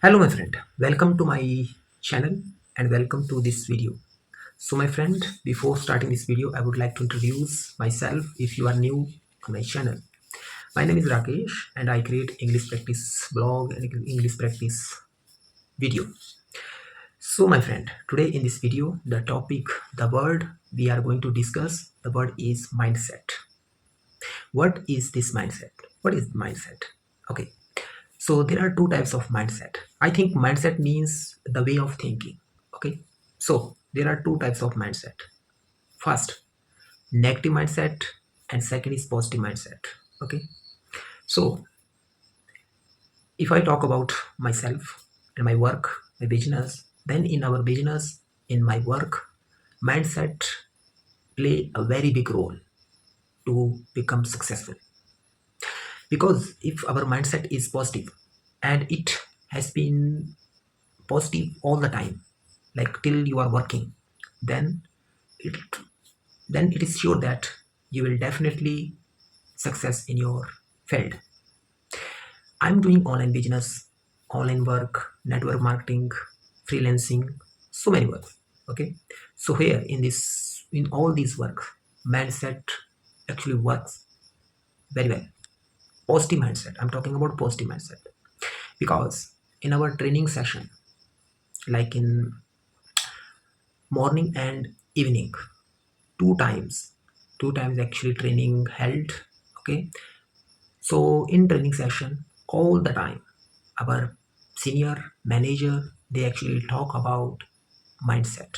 Hello my friend, welcome to my channel and welcome to this video. So my friend, before starting this video I would like to introduce myself if you are new to my channel. My name is Rakesh and I create English practice blog and English practice video. So my friend, today in this video the word we are going to discuss, the word is mindset. What is this mindset? What is mindset? Okay. So there are two types of mindset. I think mindset means the way of thinking. Okay. So there are two types of mindset. First, negative mindset, and second is positive mindset. Okay. So if I talk about myself and my work, my business, then in our business, in my work, mindset play a very big role to become successful. Because if our mindset is positive and it has been positive all the time, like till you are working, then it then it is sure that you will definitely success in your field. I'm doing online business, online work, network marketing, freelancing, so many work. Okay, so here in all these work, mindset actually works very well. Positive mindset, I'm talking about positive mindset, because in our training session, like in morning and evening, two times actually training held. Okay, so in training session all the time our senior manager, they actually talk about mindset.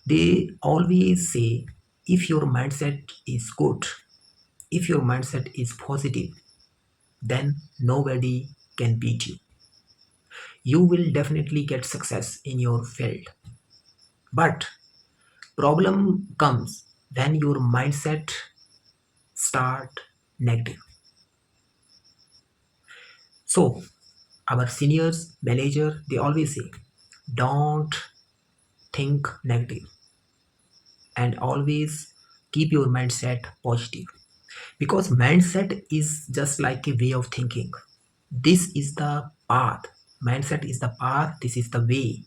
They always say, if your mindset is good, if your mindset is positive, then nobody can beat you. You will definitely get success in your field. But problem comes when your mindset start negative. So our seniors, manager, they always say, don't think negative and always keep your mindset positive. Because mindset is just like a way of thinking. This is the path. Mindset is the path. This is the way.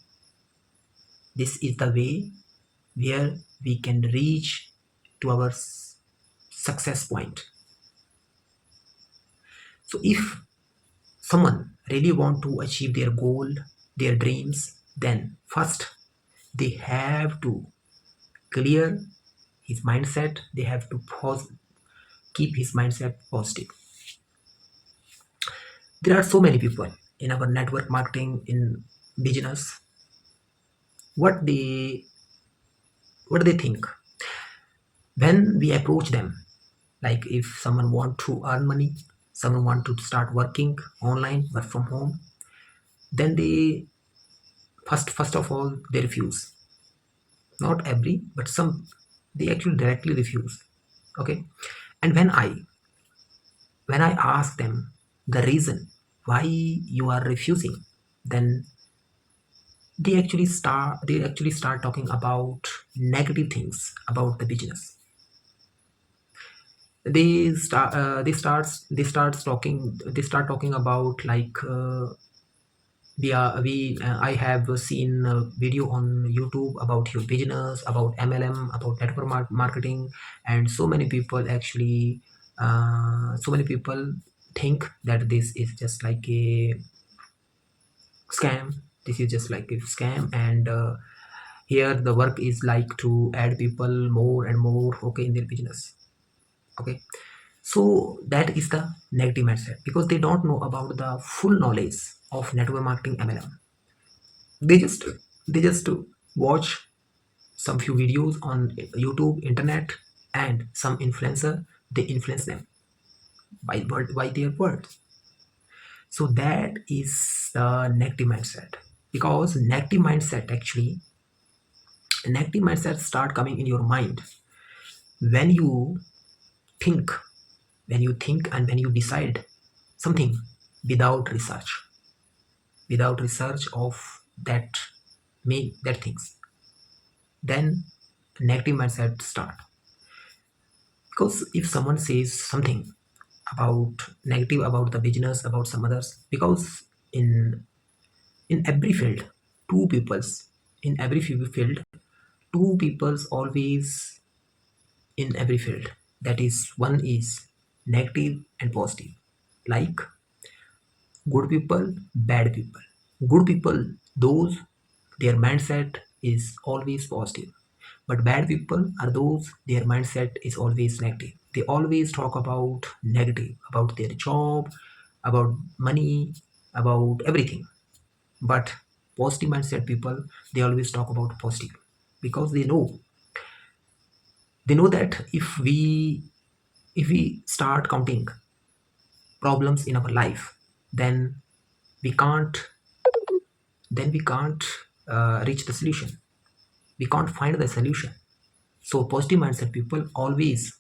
This is the way where we can reach to our success point. So if someone really want to achieve their goal, their dreams, then first they have to clear his mindset. They have to keep his mindset positive. There are so many people in our network marketing, in business, what they think when we approach them. Like if someone want to earn money, someone want to start working online, work from home, then they first of all they refuse. Not every, but some, they actually directly refuse. Okay, and when I ask them the reason why you are refusing, then they actually start talking about negative things about the business. They start talking about like I have seen a video on YouTube about your business, about MLM, about network marketing, and so many people think that this is just like a scam. This is just like a scam, and here the work is like to add people more and more, okay, in their business. Okay, so that is the negative mindset, because they don't know about the full knowledge of network marketing MLM. They just watch some few videos on YouTube, internet, and some influencer, they influence them by their words. So that is the negative mindset. Because negative mindset start coming in your mind when you think, and when you decide something without research of that things, then negative mindset start. Because if someone says something about negative about the business, about some others, because in In every field, two peoples in every field, two peoples always in every field. That is, one is negative and positive. Like good people, bad people. Good people, those their mindset is always positive. But bad people are those their mindset is always negative. They always talk about negative, about their job, about money, about everything. But positive mindset people, they always talk about positive because they know that if we start counting problems in our life, then we can't then we can't reach the solution. We can't find the solution. So positive mindset people always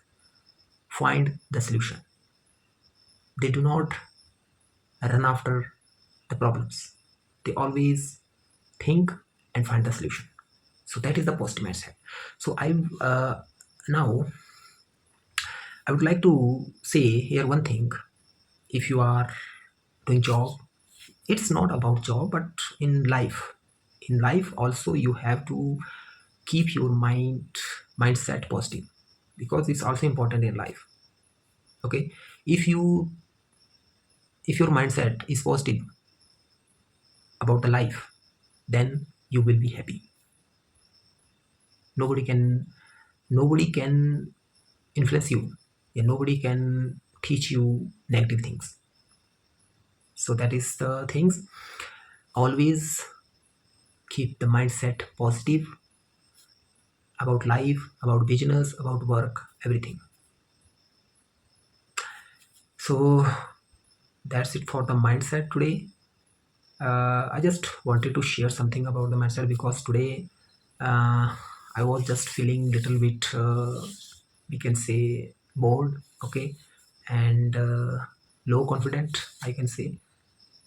find the solution. They do not run after the problems. They always think and find the solution. So that is the positive mindset. So now I would like to say here one thing. If you are doing job, it's not about job, but in life also you have to keep your mindset positive, because it's also important in life. Okay, if your mindset is positive about the life, then you will be happy. Nobody can influence you. Yeah, nobody can teach you negative things. So that is the things. Always keep the mindset positive about life, about business, about work, everything. So that's it for the mindset today. I just wanted to share something about the mindset because today I was just feeling little bit, we can say, bored, okay, and low confident, I can say.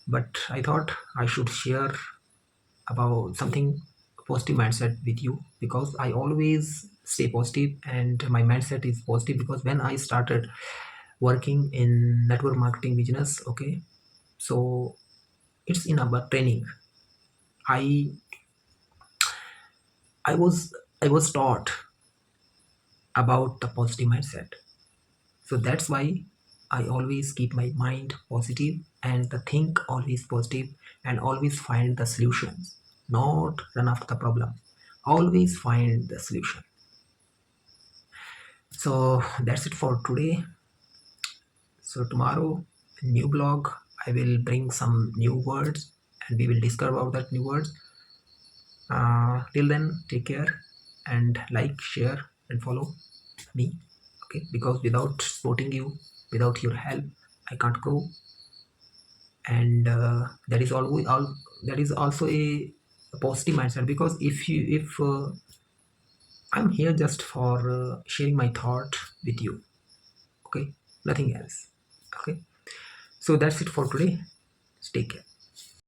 But I thought I should share about something positive mindset with you, because I always stay positive and my mindset is positive. Because when I started working in network marketing business, okay, so it's in our training. I i was i was taught about the positive mindset. So that's why I always keep my mind positive and the think always positive, and always find the solutions, not run after the problem. Always find the solution. So that's it for today. So tomorrow, new blog, I will bring some new words and we will discuss about that new words. Till then, take care and like, share, and follow me. Okay, because without supporting you, without your help, I can't grow. And that is always all. That is also a positive mindset, because if I'm here just for sharing my thought with you. Okay, nothing else. Okay, so that's it for today. Take care.